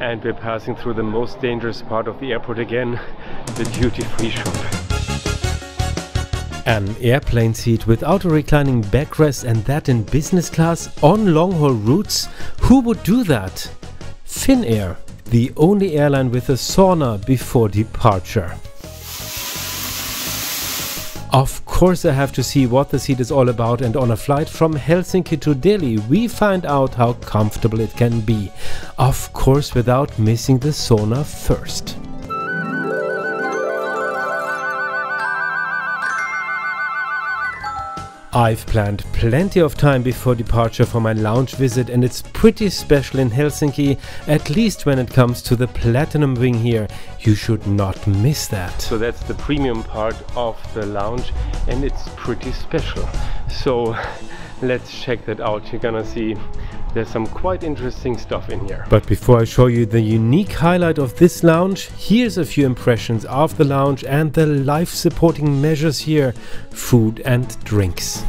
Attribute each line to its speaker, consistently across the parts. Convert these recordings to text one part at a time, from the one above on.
Speaker 1: and we're passing through the most dangerous part of the airport again, the duty-free shop. An airplane seat without a reclining backrest, and that in business class on long-haul routes? Who would do that? Finnair, the only airline with a sauna before departure. Of course I have to see what the seat is all about, and on a flight from Helsinki to Delhi we find out how comfortable it can be. Of course without missing the sauna first. I've planned plenty of time before departure for my lounge visit, and it's pretty special in Helsinki, at least when it comes to the platinum wing here. You should not miss that. So that's the premium part of the lounge, and it's pretty special. So let's check that out. You're gonna see there's some quite interesting stuff in here. But before I show you the unique highlight of this lounge, here's a few impressions of the lounge and the life-supporting measures here, food and drinks.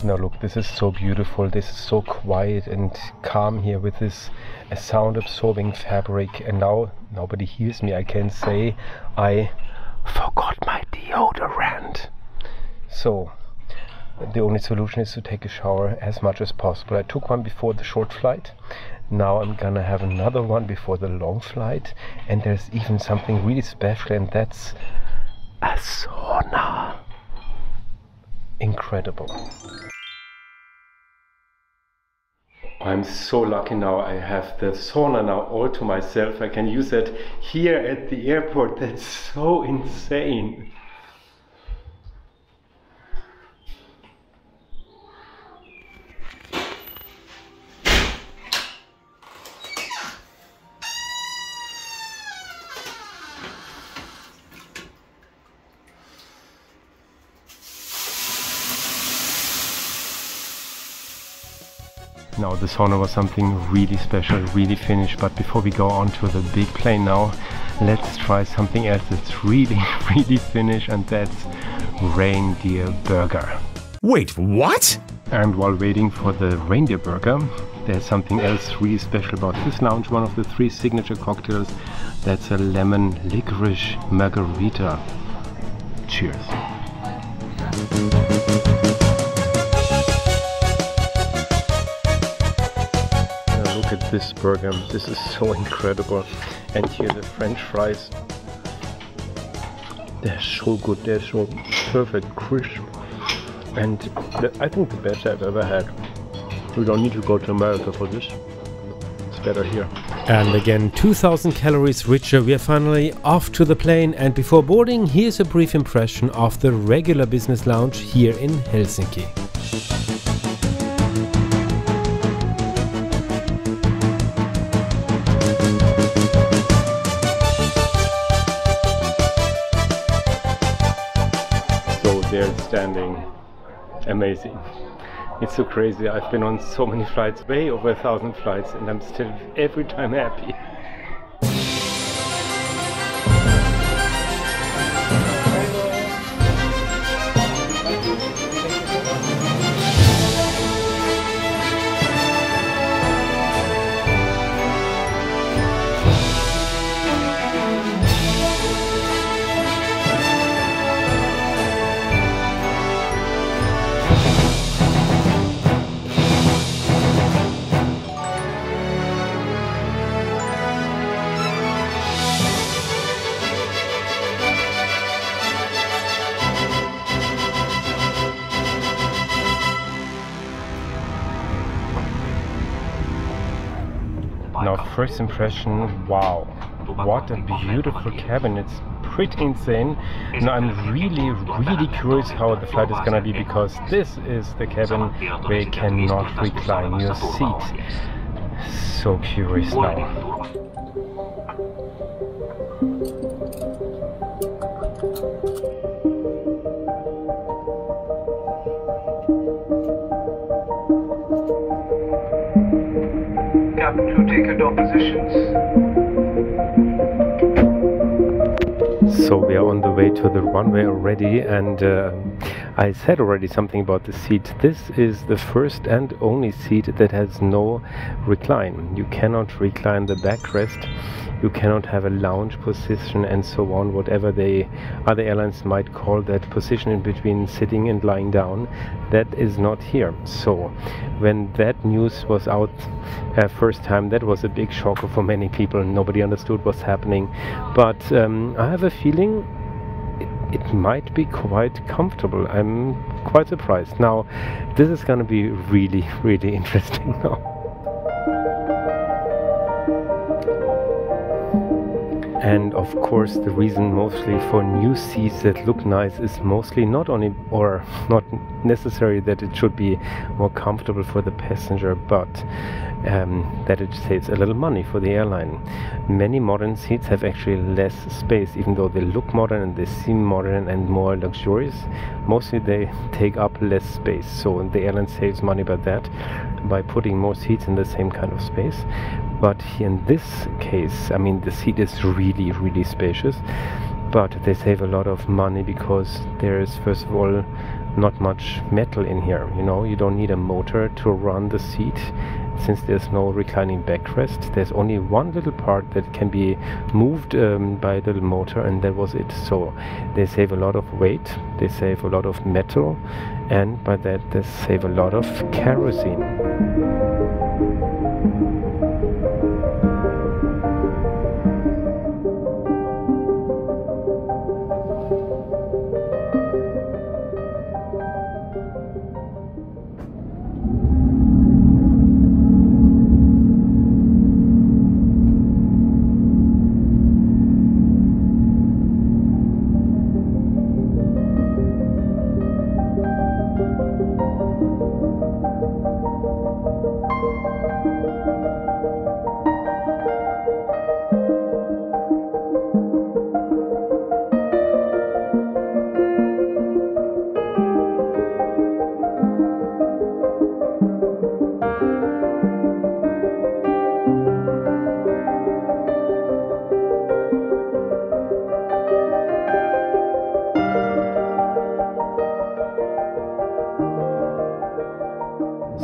Speaker 1: Now look, this is so beautiful, this is so quiet and calm here with this sound absorbing fabric, and now nobody hears me. I can say I forgot my deodorant. So the only solution is to take a shower as much as possible. I took one before the short flight, now I'm gonna have another one before the long flight, and there's even something really special, and that's a sauna. Incredible. I'm so lucky now. I have the sauna now all to myself. I can use that here at the airport. That's so insane. Now the sauna was something really special, really Finnish, but before we go on to the big plane now, let's try something else that's really, really Finnish, and that's reindeer burger.
Speaker 2: Wait, what?
Speaker 1: And while waiting for the reindeer burger, there's something else really special about this lounge. One of the 3 signature cocktails, that's a lemon licorice margarita. Cheers. Look at this burger, this is so incredible. And here the French fries, they're so good, they're so perfect, crisp, and I think the best I've ever had. We don't need to go to America for this, it's better here. And again, 2000 calories richer. We are finally off to the plane, and before boarding, here's a brief impression of the regular business lounge here in Helsinki. There it's standing, amazing. It's so crazy. I've been on so many flights, way over 1,000 flights, and I'm still every time happy. Now, first impression, wow, what a beautiful cabin. It's pretty insane. Now I'm really curious how the flight is gonna be, because this is the cabin where you cannot recline your seat. So curious now. cabin crew take your door positions. So we are on the way to the runway already, and I said already something about the seat. This is the first and only seat that has no recline. You cannot recline the backrest, you cannot have a lounge position and so on, whatever the other airlines might call that position in between sitting and lying down. That is not here. So when that news was out first time, that was a big shocker for many people. Nobody understood what's happening, but I have a feeling it might be quite comfortable. I'm quite surprised. Now this is gonna be really, really interesting now. And of course the reason mostly for new seats that look nice is mostly not only, or not necessary, that it should be more comfortable for the passenger, but that it saves a little money for the airline. Many modern seats have actually less space, even though they look modern and they seem modern and more luxurious. Mostly they take up less space, so the airline saves money by that, by putting more seats in the same kind of space. But in this case, I mean, the seat is really, really spacious, but they save a lot of money because there is, first of all, not much metal in here. You know, you don't need a motor to run the seat. Since there's no reclining backrest, there's only one little part that can be moved by a little motor, and that was it. So they save a lot of weight, they save a lot of metal, and by that they save a lot of kerosene.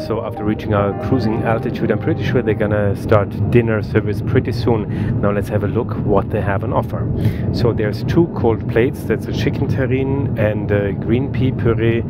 Speaker 1: So after reaching our cruising altitude, I'm pretty sure they're gonna start dinner service pretty soon. Now let's have a look what they have on offer. So there's two cold plates, that's a chicken terrine and a green pea puree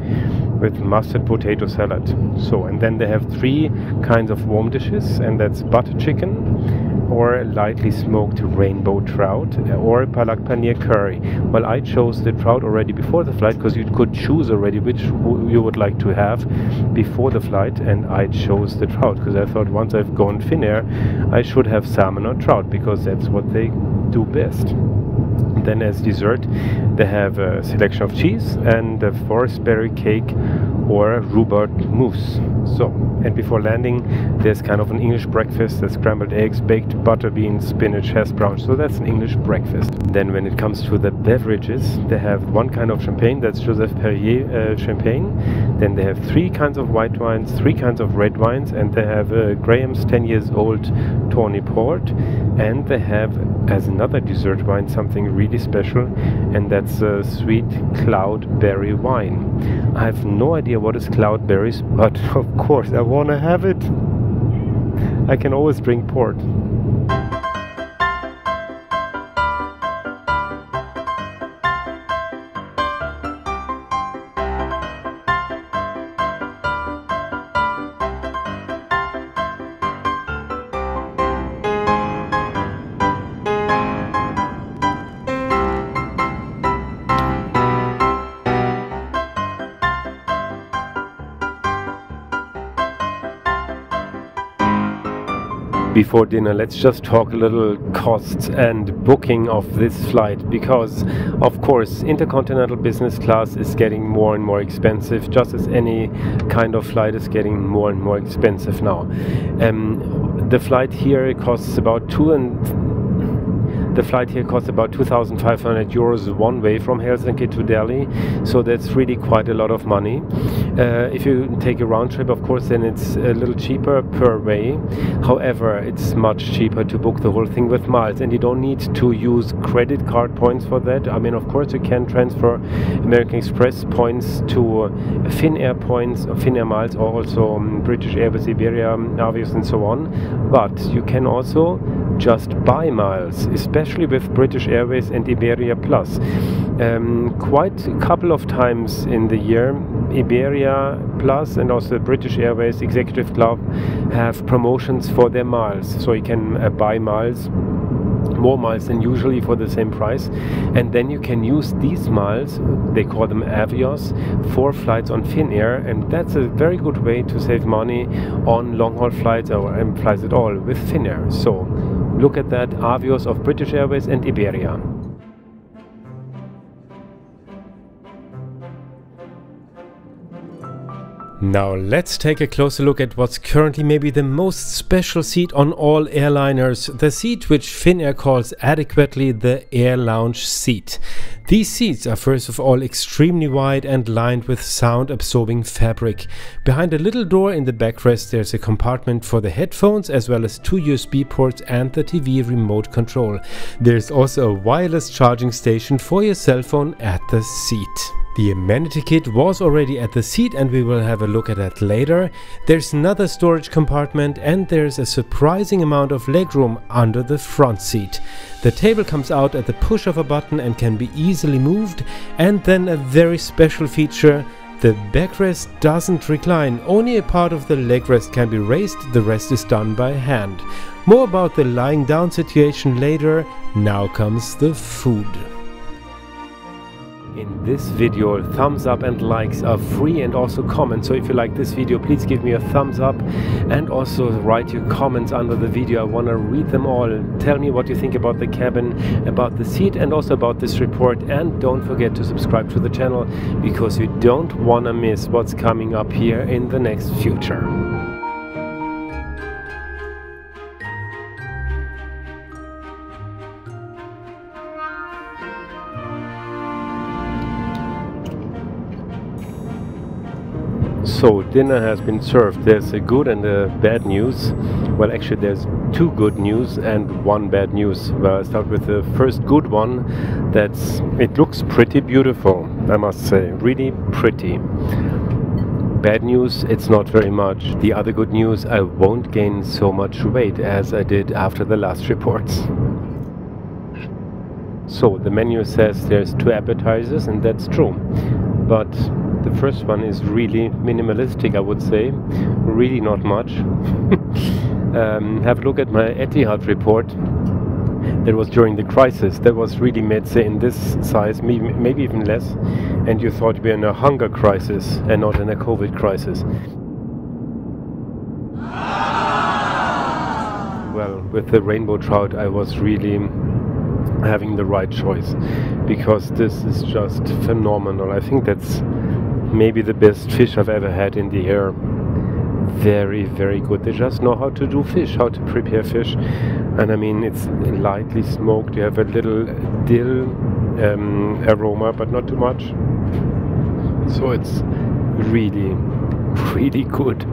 Speaker 1: with mustard potato salad. So, and then they have three kinds of warm dishes, and that's butter chicken, or lightly smoked rainbow trout, or palak paneer curry. Well, I chose the trout already before the flight, because you could choose already which you would like to have before the flight, and I chose the trout because I thought once I've gone Finnair I should have salmon or trout, because that's what they do best. Then as dessert they have a selection of cheese and a forest berry cake or rhubarb mousse. So, and before landing there's kind of an English breakfast, there's scrambled eggs, baked butter beans, spinach, hash brown. So that's an English breakfast. Then when it comes to the beverages, they have one kind of champagne, that's Joseph Perrier champagne. Then they have three kinds of white wines, three kinds of red wines, and they have Graham's 10 years old Tawny Port. And they have as another dessert wine something really special, and that's a sweet cloudberry wine. I have no idea what is cloudberries, but of course I want to have it. I can always drink port. Before dinner, let's just talk a little costs and booking of this flight, because of course intercontinental business class is getting more and more expensive, just as any kind of flight is getting more and more expensive now. The flight here costs about The flight here costs about 2,500 euros one way from Helsinki to Delhi, so that's really quite a lot of money. If you take a round trip, of course, then it's a little cheaper per way. However, it's much cheaper to book the whole thing with miles, and you don't need to use credit card points for that. I mean, of course, you can transfer American Express points to Finnair points, or Finnair miles, or also British Airbus, Iberia, Avios, and so on. But you can also just buy miles, especially with British Airways and Iberia Plus. Quite a couple of times in the year, Iberia Plus and also British Airways Executive Club have promotions for their miles, so you can buy miles, more miles than usually, for the same price, and then you can use these miles, they call them Avios, for flights on Finnair, and that's a very good way to save money on long-haul flights or flights at all with Finnair. So look at that, Avios of British Airways and Iberia. Now let's take a closer look at what's currently maybe the most special seat on all airliners, the seat which Finnair calls adequately the AirLounge seat. These seats are first of all extremely wide and lined with sound absorbing fabric. Behind a little door in the backrest there's a compartment for the headphones as well as 2 USB ports and the TV remote control. There's also a wireless charging station for your cell phone at the seat. The amenity kit was already at the seat and we will have a look at that later. There's another storage compartment and there's a surprising amount of legroom under the front seat. The table comes out at the push of a button and can be easily moved, and then a very special feature, the backrest doesn't recline, only a part of the leg rest can be raised, the rest is done by hand. More about the lying down situation later, now comes the food. In this video, thumbs up and likes are free, and also comments. So if you like this video, please give me a thumbs up and also write your comments under the video. I want to read them all. Tell me what you think about the cabin, about the seat, and also about this report. And don't forget to subscribe to the channel, because you don't want to miss what's coming up here in the next future. So dinner has been served. There's a good and a bad news. Well, actually there's 2 good news and 1 bad news. Well, I'll start with the first good one. It looks pretty beautiful, I must say, really pretty. Bad news, it's not very much. The other good news, I won't gain so much weight as I did after the last reports. So the menu says there's 2 appetizers, and that's true. But the first one is really minimalistic, I would say. Really not much. Have a look at my Etihad report. That was during the crisis. That was really made, say, in this size, maybe even less. And you thought we were in a hunger crisis and not in a COVID crisis. Well, with the rainbow trout, I was really having the right choice, because this is just phenomenal. I think that's maybe the best fish I've ever had in the air. Very, very good. They just know how to do fish, how to prepare fish. And I mean, it's lightly smoked. You have a little dill aroma, but not too much. So it's really, really good.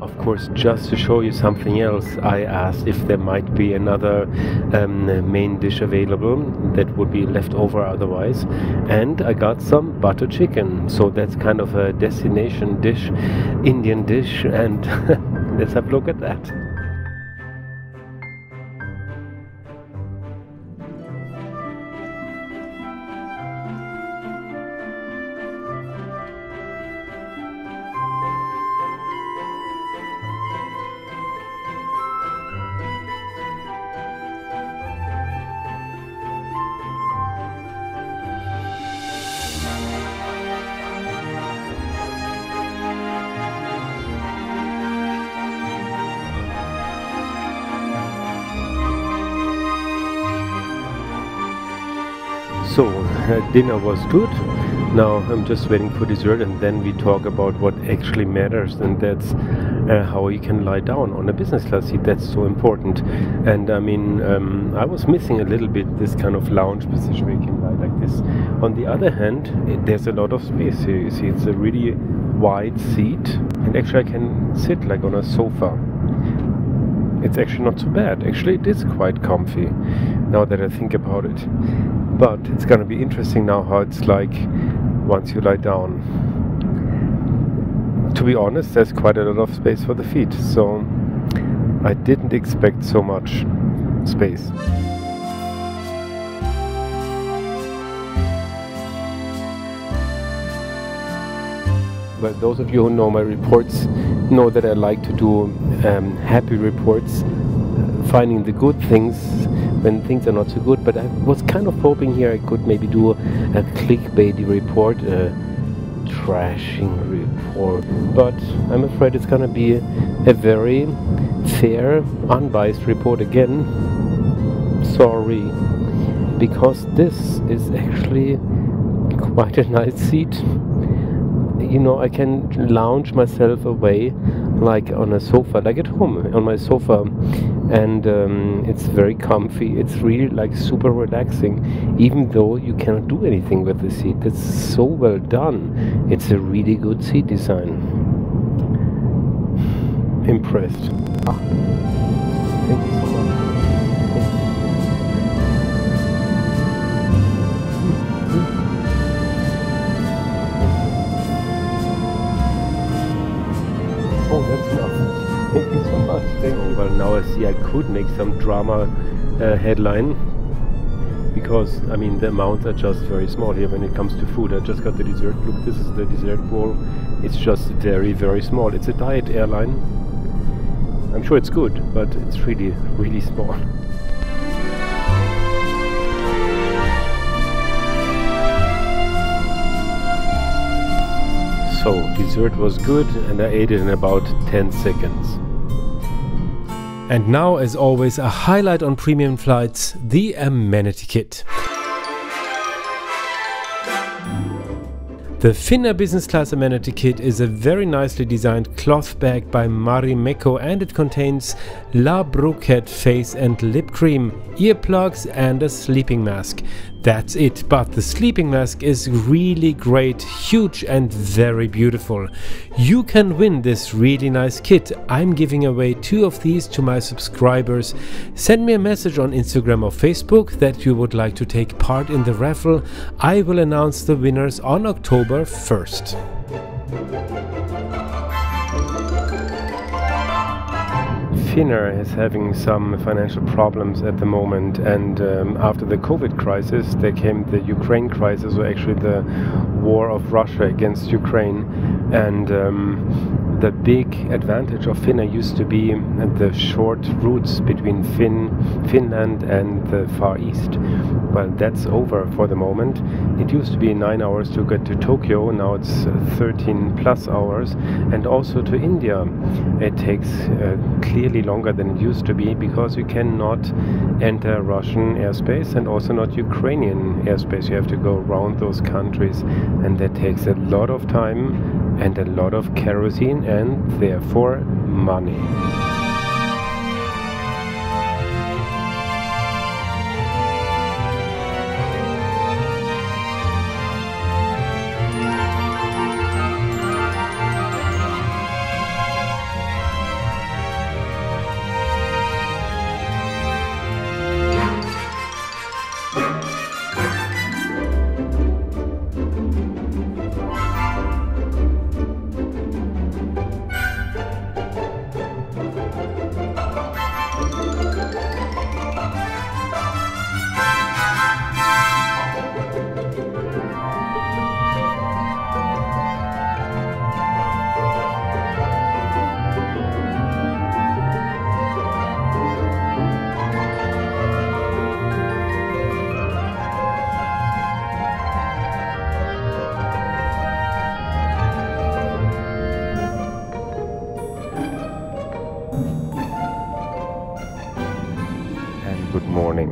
Speaker 1: Of course, just to show you something else, I asked if there might be another main dish available that would be left over otherwise, and I got some butter chicken. So that's kind of a destination dish, Indian dish, and let's have a look at that. So dinner was good. Now I'm just waiting for dessert, and then we talk about what actually matters, and that's how you can lie down on a business class seat. That's so important. And I mean, I was missing a little bit this kind of lounge position where you can lie like this. On the other hand, there's a lot of space here. You see, it's a really wide seat, and actually I can sit like on a sofa. It's actually not so bad. Actually, it is quite comfy now that I think about it. But it's gonna be interesting now how it's like once you lie down. To be honest, there's quite a lot of space for the feet, so I didn't expect so much space. Well, those of you who know my reports know that I like to do happy reports, finding the good things when things are not so good. But I was kind of hoping here I could maybe do a clickbaity report, a trashing report. But I'm afraid it's gonna be a very fair, unbiased report again. Sorry, because this is actually quite a nice seat. You know, I can lounge myself away like on a sofa, like at home on my sofa, and it's very comfy. It's really like super relaxing, even though you cannot do anything with the seat. It's so well done. It's a really good seat design. Impressed. Thank you so much. Oh, that's enough. Thank you so much. Thank you. Well, now I see I could make some drama headline, because I mean the amounts are just very small here when it comes to food. I just got the dessert. Look, this is the dessert bowl. It's just very, very small. It's a diet airline. I'm sure it's good, but it's really, really small. So, dessert was good, and I ate it in about 10 seconds. And now, as always, a highlight on premium flights, the amenity kit. The Finnair Business Class amenity kit is a very nicely designed cloth bag by Marimekko, and it contains La Broquette face and lip cream, earplugs and a sleeping mask. That's it, but the sleeping mask is really great, huge and very beautiful. You can win this really nice kit. I'm giving away 2 of these to my subscribers. Send me a message on Instagram or Facebook that you would like to take part in the raffle. I will announce the winners on October 1st. Finnair is having some financial problems at the moment, and after the COVID crisis there came the Ukraine crisis, or actually the war of Russia against Ukraine, and the big advantage of Finnair used to be the short routes between Finland and the Far East. Well, that's over for the moment. It used to be 9 hours to get to Tokyo, now it's 13 plus hours, and also to India. It takes clearly longer than it used to be, because you cannot enter Russian airspace and also not Ukrainian airspace. You have to go around those countries, and that takes a lot of time and a lot of kerosene and therefore money.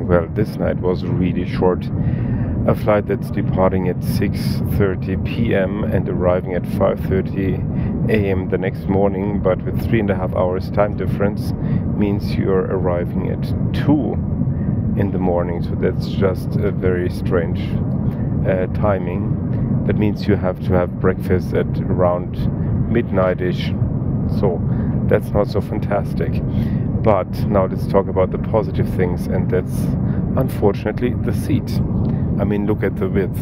Speaker 1: Well, this night was really short. A flight that's departing at 6:30
Speaker 3: 5:30 p.m. and arriving at 5:30 a.m. the next morning, but with 3.5 hours time difference means you're arriving at 2 in the morning. So that's just a very strange timing. That means you have to have breakfast at around midnight-ish. So that's not so fantastic. But now let's talk about the positive things, and that's unfortunately the seat. I mean, look at the width.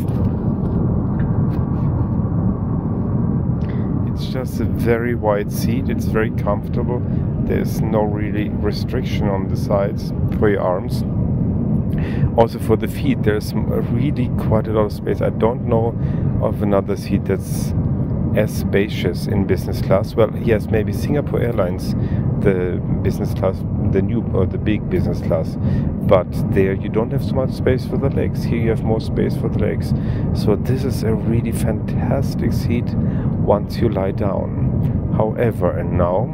Speaker 3: It's just a very wide seat. It's very comfortable. There's no really restriction on the sides for your arms. Also for the feet, there's really quite a lot of space. I don't know of another seat that's as spacious in business class. Well, yes, maybe Singapore Airlines, the business class, the new or the big business class, but there you don't have so much space for the legs. Here you have more space for the legs. So this is a really fantastic seat once you lie down. However, and now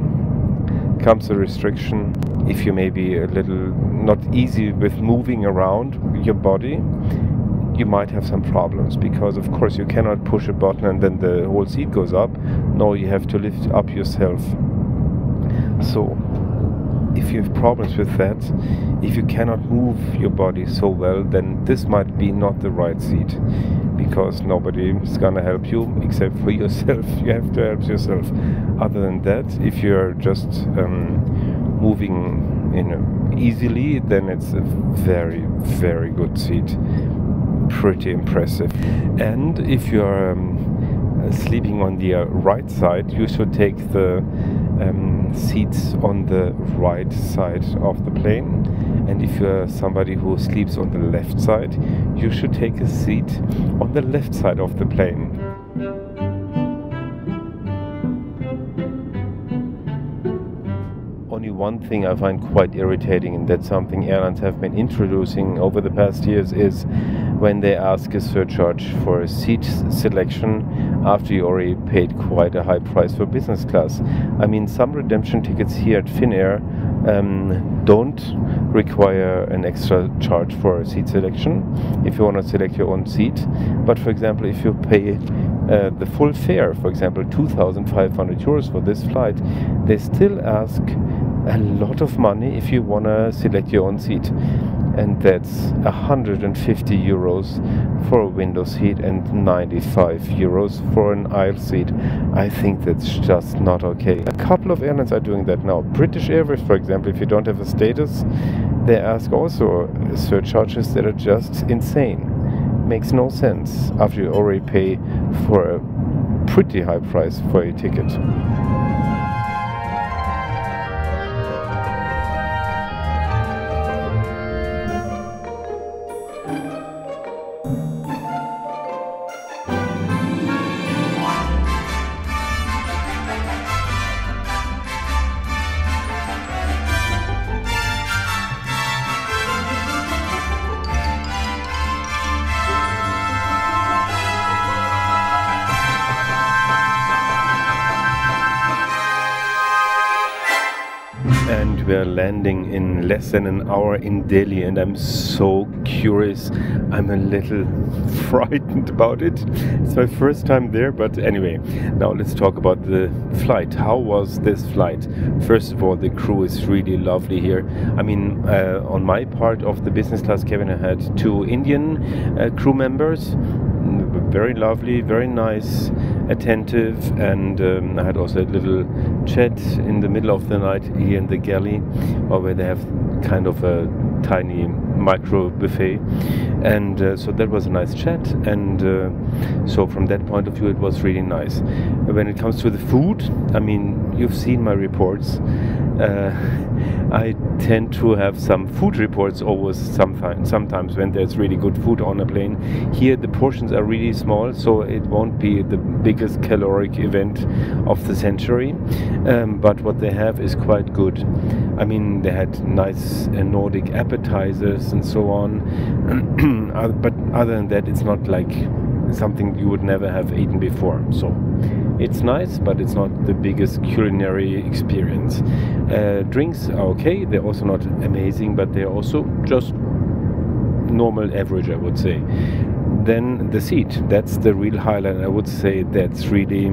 Speaker 3: comes a restriction. If you may be a little not easy with moving around your body, you might have some problems, because of course you cannot push a button and then the whole seat goes up. No, you have to lift up yourself. So if you have problems with that, if you cannot move your body so well, then this might be not the right seat, because nobody is gonna help you except for yourself. You have to help yourself. Other than that, if you're just moving easily, then it's a very, very good seat. Pretty impressive. And if you're sleeping on the right side, you should take the seats on the right side of the plane. And if you're somebody who sleeps on the left side, you should take a seat on the left side of the plane. Only one thing I find quite irritating, and that's something airlines have been introducing over the past years, is when they ask a surcharge for a seat selection after you already paid quite a high price for business class. I mean, some redemption tickets here at Finnair don't require an extra charge for a seat selection if you want to select your own seat. But for example, if you pay the full fare, for example 2,500 euros for this flight, they still ask a lot of money if you want to select your own seat. And that's 150 euros for a window seat and 95 euros for an aisle seat. I think that's just not okay. A couple of airlines are doing that now. British Airways, for example, if you don't have a status, they ask also surcharges that are just insane. Makes no sense after you already pay for a pretty high price for a ticket. And we're landing in less than an hour in Delhi, and I'm so curious. I'm a little frightened about it. It's my first time there, but anyway, now let's talk about the flight. How was this flight? First of all, the crew is really lovely here. I mean, on my part of the business class cabin, I had 2 Indian crew members. Very lovely, very nice, attentive, and I had also a little chat in the middle of the night here in the galley, where they have kind of a tiny micro buffet, and so that was a nice chat, and so from that point of view it was really nice. When it comes to the food, I mean, you've seen my reports. I tend to have some food reports always sometimes when there's really good food on a plane. Here the portions are really small, so it won't be the biggest caloric event of the century, but what they have is quite good. I mean, they had nice Nordic appetizers and so on, but other than that, it's not like something you would never have eaten before. So it's nice, but it's not the biggest culinary experience. Drinks are okay. They're also not amazing, but they're also just normal average, I would say. then the seat, that's the real highlight. I would say that's really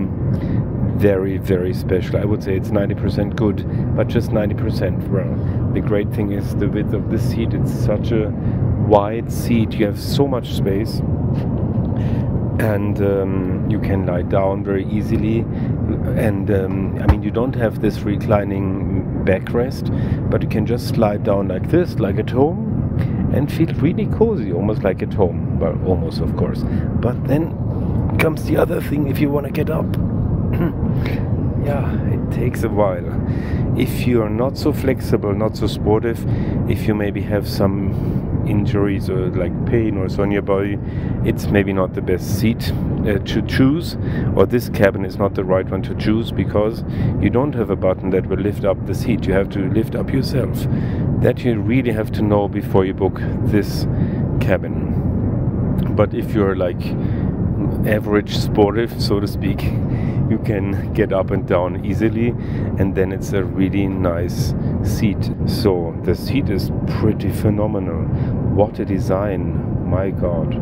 Speaker 3: very, very special. I would say it's 90% good, but just 90%. Well, the great thing is the width of the seat. It's such a wide seat. You have so much space, and you can lie down very easily. And I mean, you don't have this reclining backrest, but you can just slide down like this, like at home, and feel really cozy, almost like at home. Well, almost, of course. But then comes the other thing. If you want to get up, yeah, it takes a while. If you are not so flexible, not so sportive, if you maybe have some injuries or like pain or so on your body, it's maybe not the best seat to choose, or this cabin is not the right one to choose, because you don't have a button that will lift up the seat. You have to lift up yourself. That you really have to know before you book this cabin. But if you're like average sportive, so to speak, you can get up and down easily, and then it's a really nice seat. So the seat is pretty phenomenal. What a design, my god.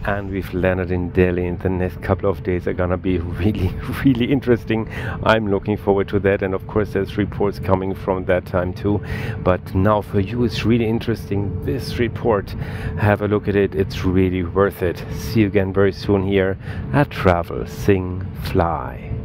Speaker 3: And we've landed in Delhi, and the next couple of days are gonna be really, really interesting. I'm looking forward to that, and of course there's reports coming from that time too. But now for you, it's really interesting, this report. Have a look at it, it's really worth it. See you again very soon here at Travel, Sing, Fly.